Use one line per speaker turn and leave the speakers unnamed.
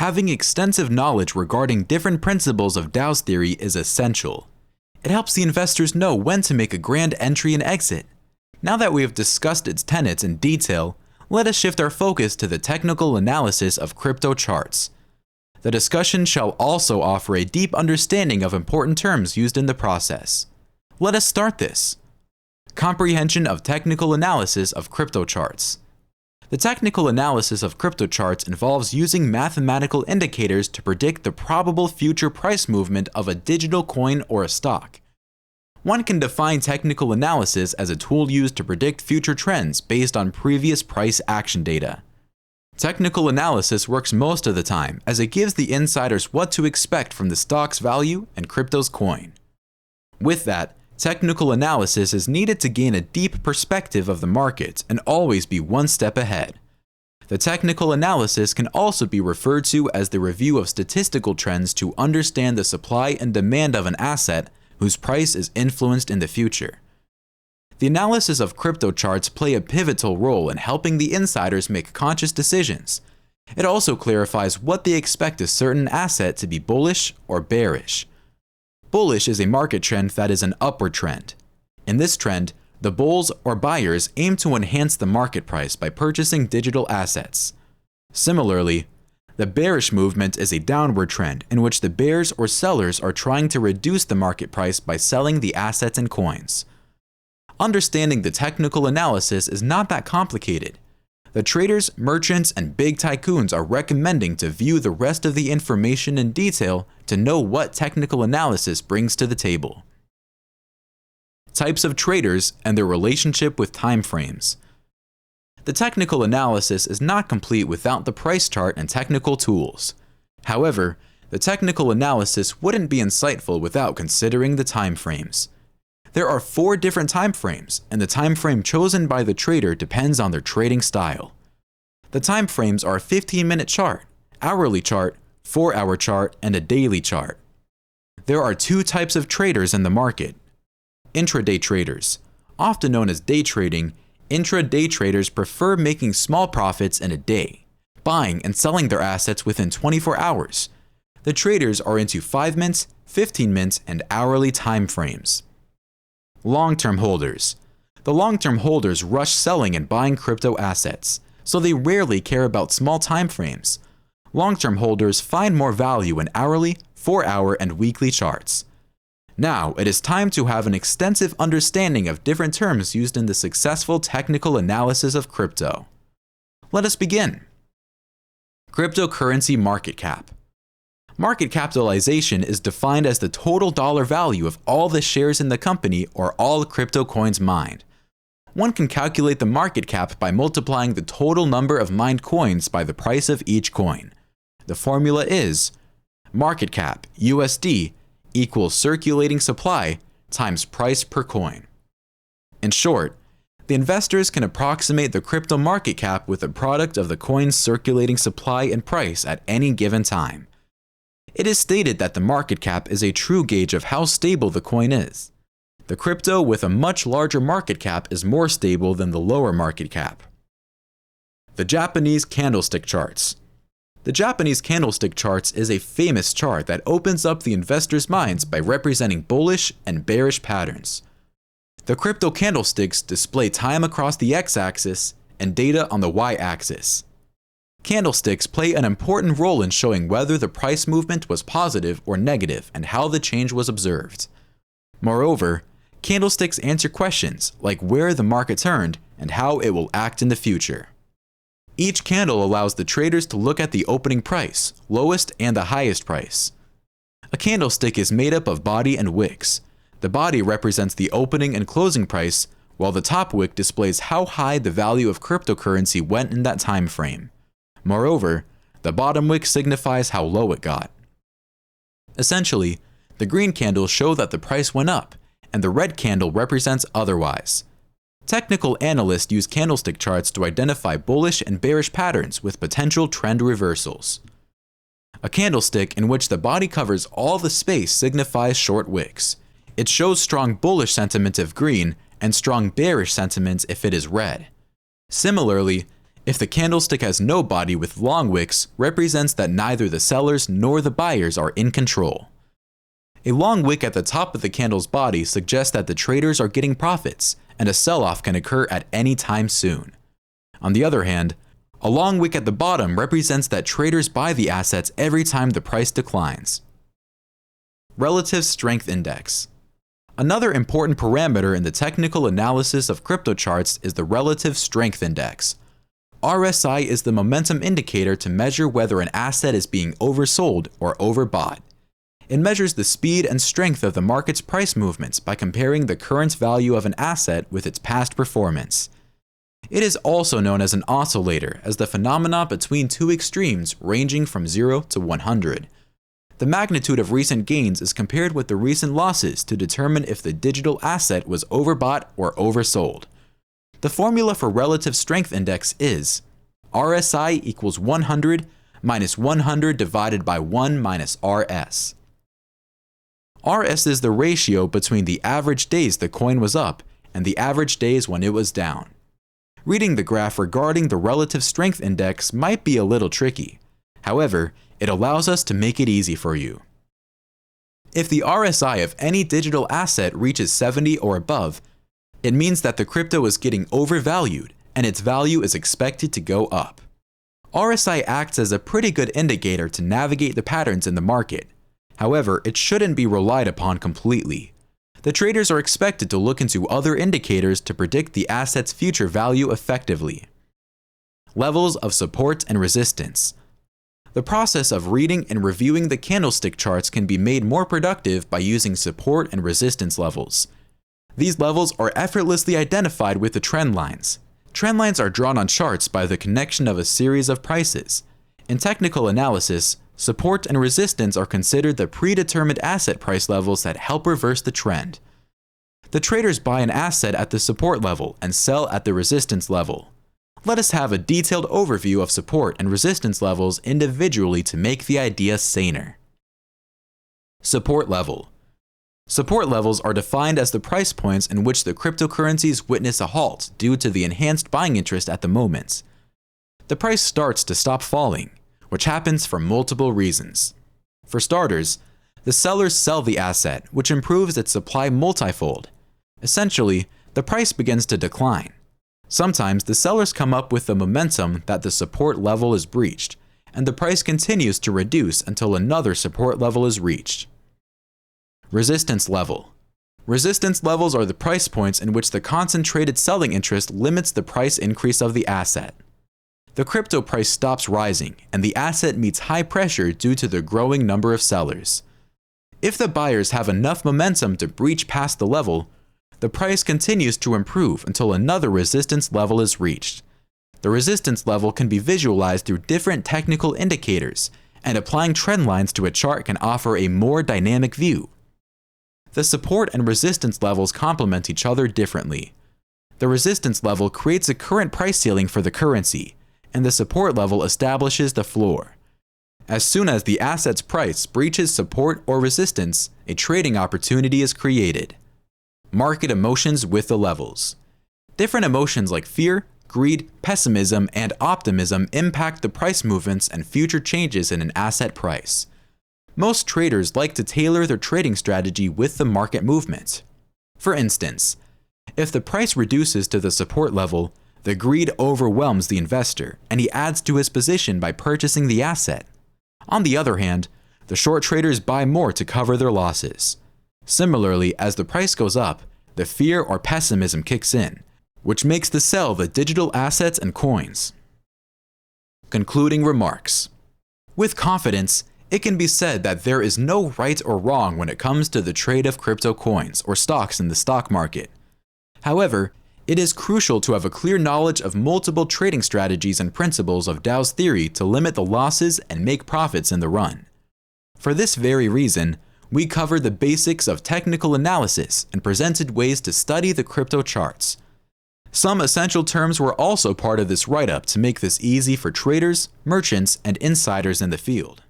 Having extensive knowledge regarding different principles of Dow's theory is essential. It helps the investors know when to make a grand entry and exit. Now that we have discussed its tenets in detail, let us shift our focus to the technical analysis of crypto charts. The discussion shall also offer a deep understanding of important terms used in the process. Let us start this. Comprehension of technical analysis of crypto charts. The technical analysis of crypto charts involves using mathematical indicators to predict the probable future price movement of a digital coin or a stock. One can define technical analysis as a tool used to predict future trends based on previous price action data. Technical analysis works most of the time as it gives the insiders what to expect from the stock's value and crypto's coin. With that, technical analysis is needed to gain a deep perspective of the market and always be one step ahead. The technical analysis can also be referred to as the review of statistical trends to understand the supply and demand of an asset whose price is influenced in the future. The analysis of crypto charts play a pivotal role in helping the insiders make conscious decisions. It also clarifies what they expect a certain asset to be bullish or bearish. Bullish is a market trend that is an upward trend. In this trend, the bulls or buyers aim to enhance the market price by purchasing digital assets. Similarly, the bearish movement is a downward trend in which the bears or sellers are trying to reduce the market price by selling the assets and coins. Understanding the technical analysis is not that complicated. The traders, merchants, and big tycoons are recommending to view the rest of the information in detail to know what technical analysis brings to the table. Types of traders and their relationship with time frames. The technical analysis is not complete without the price chart and technical tools. However, the technical analysis wouldn't be insightful without considering the time frames. There are 4 different time frames, and the time frame chosen by the trader depends on their trading style. The time frames are a 15-minute chart, hourly chart, 4-hour chart, and a daily chart. There are 2 types of traders in the market. Intraday traders. Often known as day trading, intraday traders prefer making small profits in a day, buying and selling their assets within 24 hours. The traders are into 5-minute, 15-minute, and hourly time frames. Long-term holders. The long-term holders rush selling and buying crypto assets, so they rarely care about small time frames. Long-term holders find more value in hourly, 4-hour, and weekly charts. Now, it is time to have an extensive understanding of different terms used in the successful technical analysis of crypto. Let us begin. Cryptocurrency market cap. Market capitalization is defined as the total dollar value of all the shares in the company or all crypto coins mined. One can calculate the market cap by multiplying the total number of mined coins by the price of each coin. The formula is market cap USD equals circulating supply times price per coin. In short, the investors can approximate the crypto market cap with the product of the coin's circulating supply and price at any given time. It is stated that the market cap is a true gauge of how stable the coin is. The crypto with a much larger market cap is more stable than the lower market cap. The Japanese candlestick charts. The Japanese candlestick charts is a famous chart that opens up the investors' minds by representing bullish and bearish patterns. The crypto candlesticks display time across the x-axis and data on the y-axis. Candlesticks play an important role in showing whether the price movement was positive or negative and how the change was observed. Moreover, candlesticks answer questions like where the market turned and how it will act in the future. Each candle allows the traders to look at the opening price, lowest and the highest price. A candlestick is made up of body and wicks. The body represents the opening and closing price, while the top wick displays how high the value of cryptocurrency went in that time frame. Moreover, the bottom wick signifies how low it got. Essentially, the green candles show that the price went up, and the red candle represents otherwise. Technical analysts use candlestick charts to identify bullish and bearish patterns with potential trend reversals. A candlestick in which the body covers all the space signifies short wicks. It shows strong bullish sentiment if green and strong bearish sentiment if it is red. Similarly, If the candlestick has no body with long wicks, represents that neither the sellers nor the buyers are in control. A long wick at the top of the candle's body suggests that the traders are getting profits, and a sell-off can occur at any time soon. On the other hand, a long wick at the bottom represents that traders buy the assets every time the price declines. Relative Strength Index. Another important parameter in the technical analysis of crypto charts is the Relative Strength Index. RSI is the momentum indicator to measure whether an asset is being oversold or overbought. It measures the speed and strength of the market's price movements by comparing the current value of an asset with its past performance. It is also known as an oscillator, as the phenomena between two extremes ranging from 0 to 100. The magnitude of recent gains is compared with the recent losses to determine if the digital asset was overbought or oversold. The formula for Relative Strength Index is RSI equals 100 minus 100 divided by 1 minus RS. RS is the ratio between the average days the coin was up and the average days when it was down. Reading the graph regarding the Relative Strength Index might be a little tricky. However, it allows us to make it easy for you. If the RSI of any digital asset reaches 70 or above, it means that the crypto is getting overvalued and its value is expected to go up. RSI acts as a pretty good indicator to navigate the patterns in the market. However, it shouldn't be relied upon completely. The traders are expected to look into other indicators to predict the asset's future value effectively. Levels of support and resistance. The process of reading and reviewing the candlestick charts can be made more productive by using support and resistance levels. These levels are effortlessly identified with the trend lines. Trend lines are drawn on charts by the connection of a series of prices. In technical analysis, support and resistance are considered the predetermined asset price levels that help reverse the trend. The traders buy an asset at the support level and sell at the resistance level. Let us have a detailed overview of support and resistance levels individually to make the idea saner. Support level. Support levels are defined as the price points in which the cryptocurrencies witness a halt due to the enhanced buying interest at the moment. The price starts to stop falling, which happens for multiple reasons. For starters, the sellers sell the asset, which improves its supply multifold. Essentially, the price begins to decline. Sometimes the sellers come up with the momentum that the support level is breached, and the price continues to reduce until another support level is reached. Resistance level. Resistance levels are the price points in which the concentrated selling interest limits the price increase of the asset. The crypto price stops rising, and the asset meets high pressure due to the growing number of sellers. If the buyers have enough momentum to breach past the level, the price continues to improve until another resistance level is reached. The resistance level can be visualized through different technical indicators, and applying trend lines to a chart can offer a more dynamic view. The support and resistance levels complement each other differently. The resistance level creates a current price ceiling for the currency, and the support level establishes the floor. As soon as the asset's price breaches support or resistance, a trading opportunity is created. Market emotions with the levels. Different emotions like fear, greed, pessimism, and optimism impact the price movements and future changes in an asset price. Most traders like to tailor their trading strategy with the market movement. For instance, if the price reduces to the support level, the greed overwhelms the investor, and he adds to his position by purchasing the asset. On the other hand, the short traders buy more to cover their losses. Similarly, as the price goes up, the fear or pessimism kicks in, which makes the sell the digital assets and coins. Concluding remarks. With confidence, it can be said that there is no right or wrong when it comes to the trade of crypto coins or stocks in the stock market. However, it is crucial to have a clear knowledge of multiple trading strategies and principles of Dow's theory to limit the losses and make profits in the run. For this very reason, we covered the basics of technical analysis and presented ways to study the crypto charts. Some essential terms were also part of this write-up to make this easy for traders, merchants, and insiders in the field.